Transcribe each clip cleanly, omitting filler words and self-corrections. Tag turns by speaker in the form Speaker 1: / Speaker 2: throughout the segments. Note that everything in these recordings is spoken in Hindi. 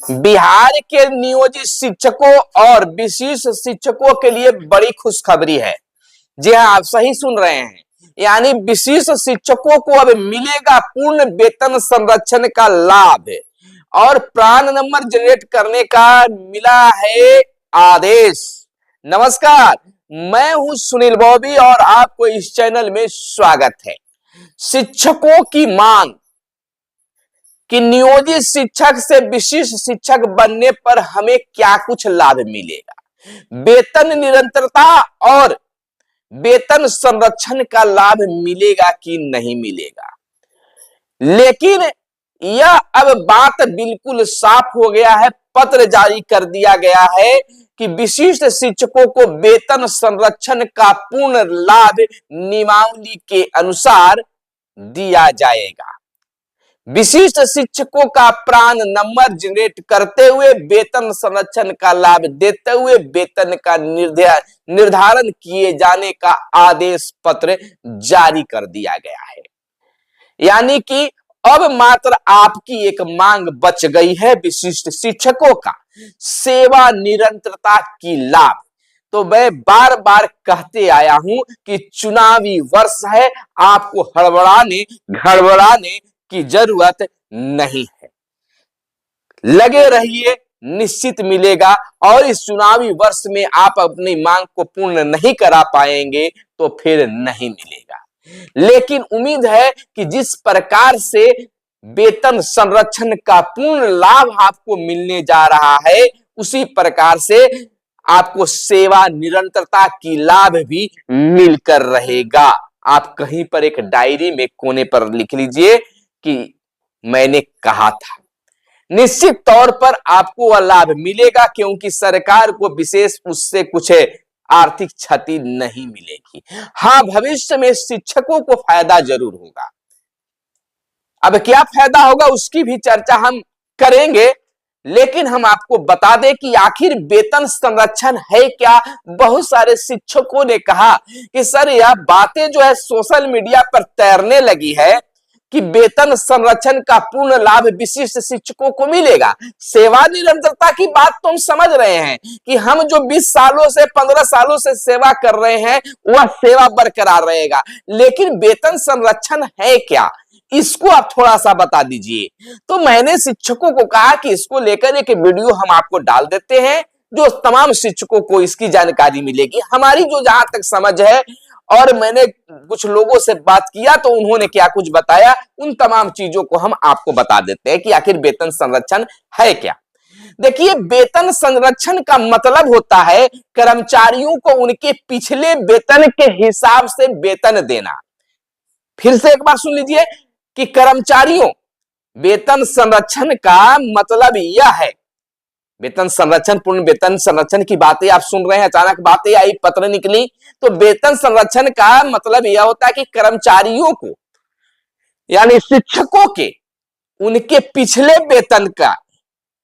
Speaker 1: बिहार के नियोजित शिक्षकों और विशेष शिक्षकों के लिए बड़ी खुशखबरी है। जी हाँ, आप सही सुन रहे हैं। यानी विशेष शिक्षकों को अब मिलेगा पूर्ण वेतन संरक्षण का लाभ और प्रान नंबर जनरेट करने का मिला है आदेश। नमस्कार, मैं हूं सुनील बॉबी और आपको इस चैनल में स्वागत है। शिक्षकों की मांग कि नियोजित शिक्षक से विशेष शिक्षक बनने पर हमें क्या कुछ लाभ मिलेगा, वेतन निरंतरता और वेतन संरक्षण का लाभ मिलेगा कि नहीं मिलेगा। लेकिन यह अब बात बिल्कुल साफ हो गया है, पत्र जारी कर दिया गया है कि विशिष्ट शिक्षकों को वेतन संरक्षण का पूर्ण लाभ नियमावली के अनुसार दिया जाएगा। विशिष्ट शिक्षकों का प्रान नंबर जनरेट करते हुए वेतन संरक्षण का लाभ देते हुए वेतन का निर्धारण किए जाने का आदेश पत्र जारी कर दिया गया है। यानी कि अब मात्र आपकी एक मांग बच गई है, विशिष्ट शिक्षकों का सेवा निरंतरता की लाभ। तो मैं बार बार कहते आया हूं कि चुनावी वर्ष है, आपको हड़बड़ाने घड़बड़ाने की जरूरत नहीं है। लगे रहिए, निश्चित मिलेगा। और इस चुनावी वर्ष में आप अपनी मांग को पूर्ण नहीं करा पाएंगे तो फिर नहीं मिलेगा। लेकिन उम्मीद है कि जिस प्रकार से वेतन संरक्षण का पूर्ण लाभ आपको मिलने जा रहा है, उसी प्रकार से आपको सेवा निरंतरता की लाभ भी मिलकर रहेगा। आप कहीं पर एक डायरी में कोने पर लिख लीजिए कि मैंने कहा था। निश्चित तौर पर आपको वह लाभ मिलेगा, क्योंकि सरकार को विशेष उससे कुछ आर्थिक क्षति नहीं मिलेगी। हां, भविष्य में शिक्षकों को फायदा जरूर होगा। अब क्या फायदा होगा उसकी भी चर्चा हम करेंगे, लेकिन हम आपको बता दें कि आखिर वेतन संरक्षण है क्या। बहुत सारे शिक्षकों ने कहा कि सर, यह बातें जो है सोशल मीडिया पर तैरने लगी है कि वेतन संरक्षण का पूर्ण लाभ विशिष्ट शिक्षकों को मिलेगा। सेवा निरंतरता की बात तो हम समझ रहे हैं कि हम जो 20 सालों से 15 सालों से सेवा कर रहे हैं वह सेवा बरकरार रहेगा, लेकिन वेतन संरक्षण है क्या, इसको आप थोड़ा सा बता दीजिए। तो मैंने शिक्षकों को कहा कि इसको लेकर एक वीडियो हम आपको डाल देते हैं, जो तमाम शिक्षकों को इसकी जानकारी मिलेगी। हमारी जो जहां तक समझ है, और मैंने कुछ लोगों से बात किया तो उन्होंने क्या कुछ बताया, उन तमाम चीजों को हम आपको बता देते हैं कि आखिर वेतन संरक्षण है क्या। देखिए, वेतन संरक्षण का मतलब होता है कर्मचारियों को उनके पिछले वेतन के हिसाब से वेतन देना। फिर से एक बार सुन लीजिए कि कर्मचारियों, वेतन संरक्षण का मतलब यह है, वेतन संरक्षण, पूर्ण वेतन संरक्षण की बातें आप सुन रहे हैं, अचानक बातें आई, पत्र निकली। तो वेतन संरक्षण का मतलब यह होता है कि कर्मचारियों को, यानी शिक्षकों के, उनके पिछले वेतन का,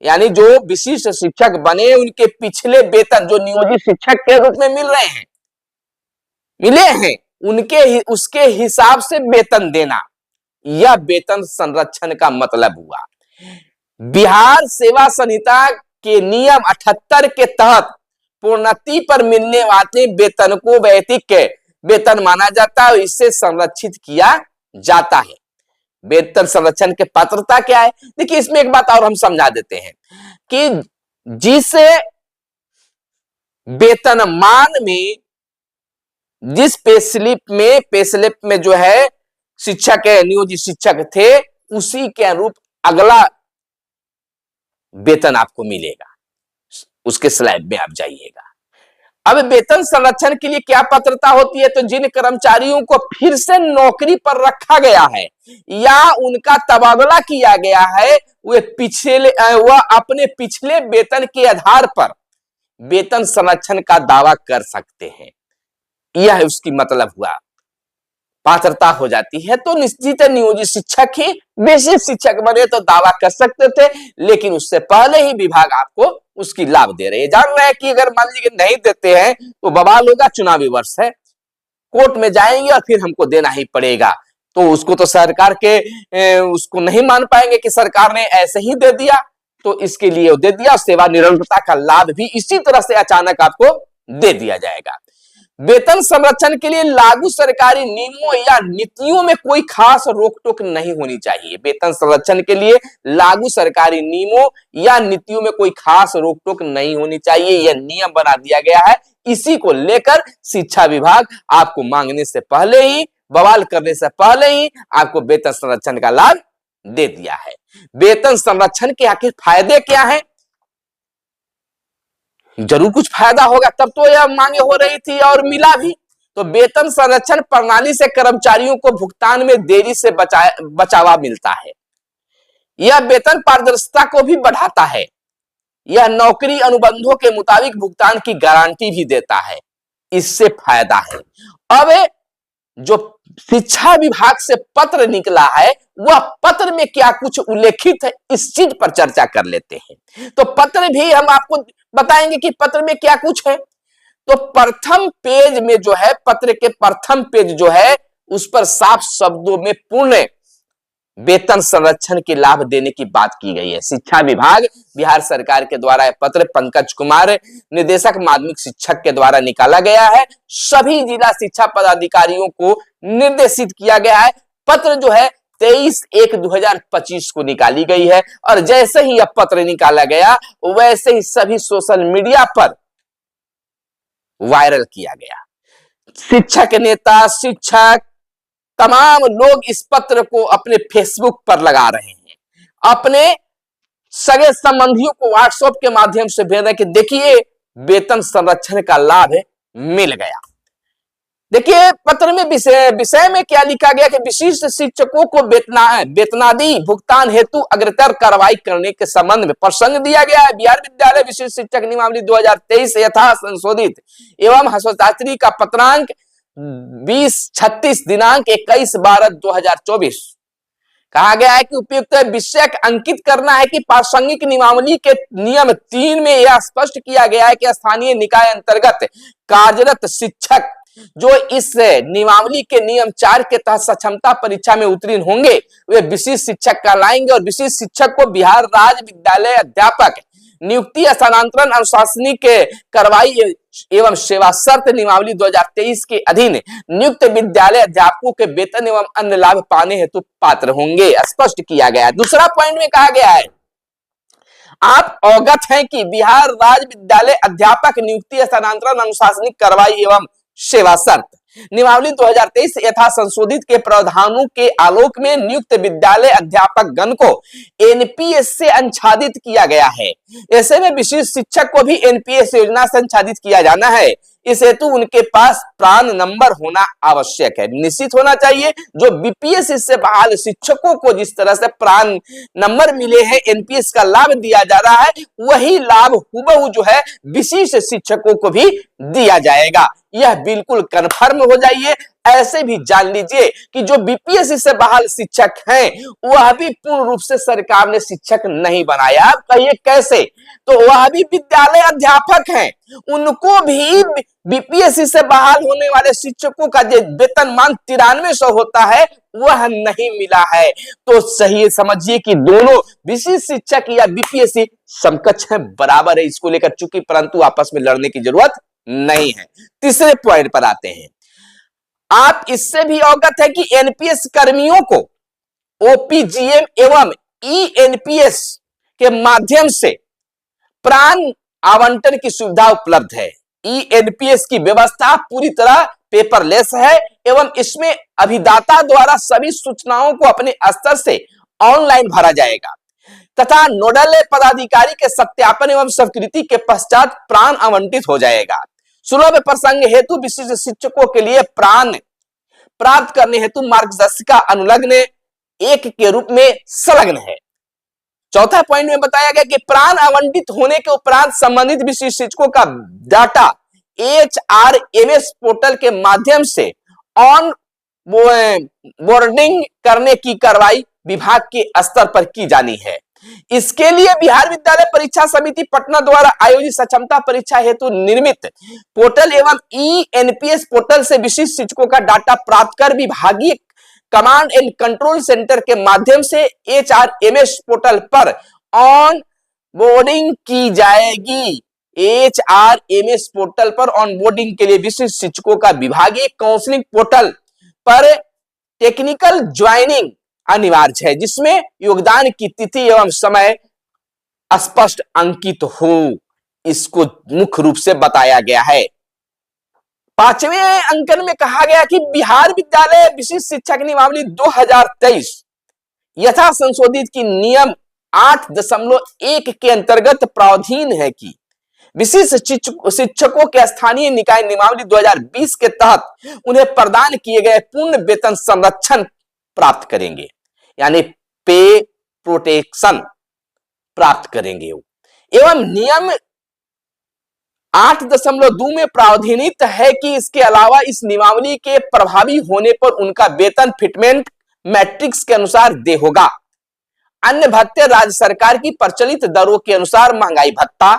Speaker 1: यानी जो विशिष्ट शिक्षक बने उनके पिछले वेतन जो नियोजित शिक्षक के रूप में मिले हैं, उनके उसके हिसाब से वेतन देना, यह वेतन संरक्षण का मतलब हुआ। बिहार सेवा संहिता के नियम 78 के तहत प्रोन्नति पर मिलने वाले वेतन को वैयक्तिक वेतन माना जाता है, इससे संरक्षित किया जाता है। वेतन संरक्षण के पात्रता क्या है? देखिए, इसमें एक बात और हम समझा देते हैं कि जिस वेतनमान में, जिस पे स्लिप में जो है शिक्षक नियोजित शिक्षक थे, उसी के अनुरूप अगला वेतन आपको मिलेगा। उसके स्लैब में आप जाइएगा। अब वेतन संरक्षण के लिए क्या पात्रता होती है? तो जिन कर्मचारियों को फिर से नौकरी पर रखा गया है या उनका तबादला किया गया है, वह अपने पिछले वेतन के आधार पर वेतन संरक्षण का दावा कर सकते हैं। यह उसकी मतलब हुआ, पात्रता हो जाती है। तो निश्चित नियोजित शिक्षक ही विशेष शिक्षक बने तो दावा कर सकते थे, लेकिन उससे पहले ही विभाग आपको उसकी लाभ दे रहे हैं। जान रहे हैं कि अगर मान लीजिए नहीं देते हैं तो बवाल होगा, चुनावी वर्ष है, कोर्ट में जाएंगे और फिर हमको देना ही पड़ेगा। तो उसको तो सरकार के उसको नहीं मान पाएंगे कि सरकार ने ऐसे ही दे दिया, तो इसके लिए दे दिया। सेवा निरंतरता का लाभ भी इसी तरह से अचानक आपको दे दिया जाएगा। वेतन संरक्षण के लिए लागू सरकारी नियमों या नीतियों में कोई खास रोक टोक नहीं होनी चाहिए। वेतन संरक्षण के लिए लागू सरकारी नियमों या नीतियों में कोई खास रोक टोक नहीं होनी चाहिए, यह नियम बना दिया गया है। इसी को लेकर शिक्षा विभाग आपको मांगने से पहले ही, बवाल करने से पहले ही आपको वेतन संरक्षण का लाभ दे दिया है। वेतन संरक्षण के आखिर फायदे क्या हैं? जरूर कुछ फायदा होगा, तब तो यह मांगे हो रही थी और मिला भी। तो वेतन संरक्षण प्रणाली से कर्मचारियों को भुगतान में देरी से बचावा मिलता है। यह वेतन पारदर्शिता को भी बढ़ाता है। यह नौकरी अनुबंधों के मुताबिक भुगतान की गारंटी भी देता है। इससे फायदा है। अब जो शिक्षा विभाग से पत्र निकला है, वह पत्र में क्या कुछ उल्लेखित है, इस चीज पर चर्चा कर लेते हैं। तो पत्र भी हम आपको बताएंगे कि पत्र में क्या कुछ है। तो प्रथम पेज में जो है, पत्र के प्रथम पेज जो है, उस पर साफ शब्दों में पूर्ण वेतन संरक्षण के लाभ देने की बात की गई है। शिक्षा विभाग बिहार सरकार के द्वारा यह पत्र पंकज कुमार, निदेशक माध्यमिक शिक्षक के द्वारा निकाला गया है। सभी जिला शिक्षा पदाधिकारियों को निर्देशित किया गया है। पत्र जो है 23/1/2025 को निकाली गई है और जैसे ही यह पत्र निकाला गया, वैसे ही सभी सोशल मीडिया पर वायरल किया गया। शिक्षक नेता, शिक्षक, तमाम लोग इस पत्र को अपने फेसबुक पर लगा रहे हैं, अपने सगे संबंधियों को व्हाट्सएप के माध्यम से भेज रहे हैं कि देखिए वेतन संरक्षण का लाभ मिल गया। देखिए पत्र में विषय में क्या लिखा गया कि विशिष्ट शिक्षकों को वेतनादि भुगतान हेतु अग्रतर कार्रवाई करने के संबंध में प्रसंग दिया गया है। बिहार विद्यालय विशिष्ट शिक्षक नियमावली 2023 यथा संशोधित एवं हस्ताक्षरी का पत्रांक 2036 दिनांक 21/12/2024 कहा गया है कि उपयुक्त विषय अंकित करना है कि प्रासंगिक नियमावली के नियम 3 में यह स्पष्ट किया गया है कि स्थानीय निकाय अंतर्गत कार्यरत शिक्षक जो इस नियमावली के नियम 4 के तहत सक्षमता परीक्षा में उत्तीर्ण होंगे, वे विशिष्ट शिक्षक कहलाएंगे और विशिष्ट शिक्षक को बिहार राज्य विद्यालय अध्यापक नियुक्ति, स्थानांतरण, अनुशासनिक कार्रवाई एवं सेवा शर्त नियमावली 2023 के अधीन नियुक्त विद्यालय अध्यापकों के वेतन एवं अन्य लाभ पाने हेतु पात्र होंगे, स्पष्ट किया गया है। दूसरा पॉइंट में कहा गया है, आप अवगत हैं कि बिहार राज्य विद्यालय अध्यापक नियुक्ति, स्थानांतरण, अनुशासनिक कार्रवाई एवं सेवा शर्त नियमावली 2023 यथा संशोधित के प्रावधानों के आलोक में नियुक्त विद्यालय अध्यापक गण को एनपीएस से आच्छादित किया गया है। ऐसे में विशिष्ट शिक्षक को भी एनपीएस योजना से आच्छादित किया जाना है। इस हेतु उनके पास प्रान नंबर होना आवश्यक है, निश्चित होना चाहिए। जो बीपीएस से बहाल शिक्षकों को जिस तरह से प्रान नंबर मिले हैं, एनपीएस का लाभ दिया जा रहा है, वही लाभ हुबहू जो है विशिष्ट शिक्षकों को भी दिया जाएगा। यह बिल्कुल कन्फर्म हो जाइए। ऐसे भी जान लीजिए कि जो बीपीएससी से बहाल शिक्षक हैं, वह भी पूर्ण रूप से सरकार ने शिक्षक नहीं बनाया। आप कहिए कैसे? तो वह भी विद्यालय अध्यापक हैं, उनको भी बीपीएससी से बहाल होने वाले शिक्षकों का जो वेतनमान 9300 होता है, वह नहीं मिला है। तो सही समझिए कि दोनों विशिष्ट शिक्षक या बीपीएससी समकक्ष है, बराबर है। इसको लेकर चूंकि परंतु आपस में लड़ने की जरूरत नहीं है। तीसरे पॉइंट पर आते हैं। आप इससे भी अवगत है कि एनपीएस कर्मियों को ओपीजीएम एवं ईएनपीएस के माध्यम से प्राण आवंटन की सुविधा उपलब्ध है। ईएनपीएस की व्यवस्था पूरी तरह पेपरलेस है एवं इसमें अभिदाता द्वारा सभी सूचनाओं को अपने स्तर से ऑनलाइन भरा जाएगा तथा नोडल पदाधिकारी के सत्यापन एवं स्वीकृति के पश्चात प्राण आवंटित हो जाएगा। सुलभ प्रसंग हेतु विशिष्ट शिक्षकों के लिए प्राण प्राप्त करने हेतु मार्गदर्शिका अनुलग्न 1 के रूप में संलग्न है। चौथा पॉइंट में बताया गया कि प्राण आवंटित होने के उपरांत संबंधित विशिष्ट शिक्षकों का डाटा एचआरएमएस पोर्टल के माध्यम से ऑन बोर्डिंग करने की कार्रवाई विभाग के स्तर पर की जानी है। इसके लिए बिहार विद्यालय परीक्षा समिति पटना द्वारा आयोजित सक्षमता परीक्षा हेतु निर्मित पोर्टल एवं ईएनपीएस पोर्टल से विशिष्ट शिक्षकों का डाटा प्राप्त कर विभागीय कमांड एंड कंट्रोल सेंटर के माध्यम से एचआरएमएस पोर्टल पर ऑन बोर्डिंग की जाएगी। HRMS पोर्टल पर ऑन बोर्डिंग के लिए विशिष्ट शिक्षकों का विभागीय काउंसलिंग पोर्टल पर टेक्निकल ज्वाइनिंग अनिवार्य है, जिसमें योगदान की तिथि एवं समय स्पष्ट अंकित हो, इसको मुख्य रूप से बताया गया है। 5वें अंकन में कहा गया कि बिहार विद्यालय विशिष्ट शिक्षक नियमावली 2023 यथा संशोधित की नियम 8.1 के अंतर्गत प्रावधान है कि विशिष्ट शिक्षकों के स्थानीय निकाय नियमावली 2020 के तहत उन्हें प्रदान किए गए पूर्ण वेतन संरक्षण प्राप्त करेंगे, यानी पे प्रोटेक्शन प्राप्त करेंगे। एवं नियम 8.2 में प्रावधानित है कि इसके अलावा इस नियमावली के प्रभावी होने पर उनका वेतन फिटमेंट मैट्रिक्स के अनुसार दे होगा। अन्य भत्ते राज्य सरकार की प्रचलित दरों के अनुसार महंगाई भत्ता,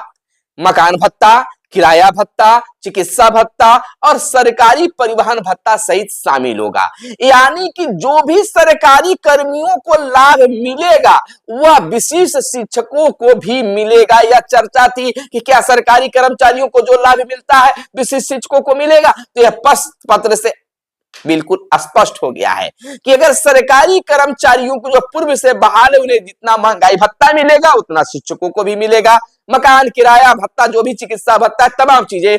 Speaker 1: मकान भत्ता, किराया भत्ता, चिकित्सा भत्ता और सरकारी परिवहन भत्ता सहित शामिल होगा। यानी कि जो भी सरकारी कर्मियों को लाभ मिलेगा वह विशिष्ट शिक्षकों को भी मिलेगा। यह चर्चा थी कि क्या सरकारी कर्मचारियों को जो लाभ मिलता है विशिष्ट शिक्षकों को मिलेगा, तो यह पत्र से बिल्कुल स्पष्ट हो गया है कि अगर सरकारी कर्मचारियों को जो पूर्व से बहाल है उन्हें जितना महंगाई भत्ता मिलेगा उतना शिक्षकों को भी मिलेगा। मकान किराया भत्ता, जो भी चिकित्सा भत्ता, तमाम चीजें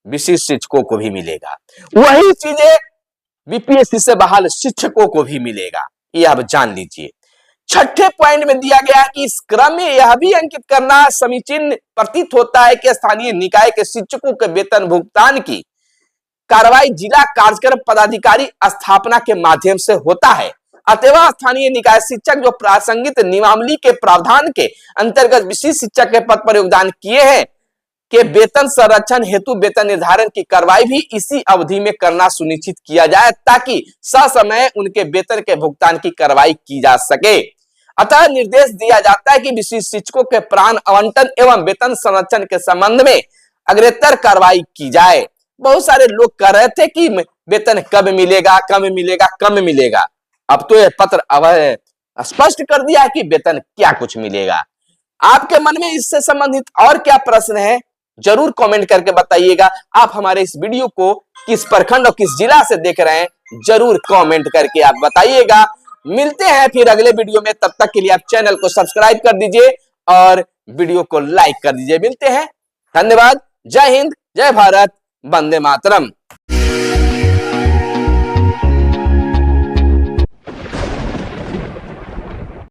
Speaker 1: विशिष्ट शिक्षकों को भी मिलेगा। वही चीजें बीपीएससी से बहाल शिक्षकों को भी मिलेगा, ये आप जान लीजिए। 6ठे पॉइंट में दिया गया कि इस क्रम में यह भी अंकित करना समीचीन प्रतीत होता है कि स्थानीय निकाय के शिक्षकों के वेतन भुगतान की कार्रवाई जिला कार्यक्रम पदाधिकारी स्थापना के माध्यम से होता है। अतएव स्थानीय निकाय शिक्षक जो प्रासंगिक नियमावली के प्रावधान के अंतर्गत विशिष्ट शिक्षक के पद पर योगदान किए हैं के वेतन संरक्षण हेतु वेतन निर्धारण की कार्रवाई भी इसी अवधि में करना सुनिश्चित किया जाए, ताकि ससमय उनके वेतन के भुगतान की कार्रवाई की जा सके। अतः निर्देश दिया जाता है कि विशिष्ट शिक्षकों के प्राण आवंटन एवं वेतन संरक्षण के संबंध में अग्रेतर कार्रवाई की जाए। बहुत सारे लोग कह रहे थे कि वेतन कब मिलेगा, कम मिलेगा, कम मिलेगा। अब तो यह पत्र स्पष्ट कर दिया है कि वेतन क्या कुछ मिलेगा। आपके मन में इससे संबंधित और क्या प्रश्न है जरूर कमेंट करके बताइएगा। आप हमारे इस वीडियो को किस प्रखंड और किस जिला से देख रहे हैं जरूर कमेंट करके आप बताइएगा। मिलते हैं फिर अगले वीडियो में, तब तक के लिए आप चैनल को सब्सक्राइब कर दीजिए और वीडियो को लाइक कर दीजिए। मिलते हैं, धन्यवाद। जय हिंद, जय भारत, वंदे मातरम।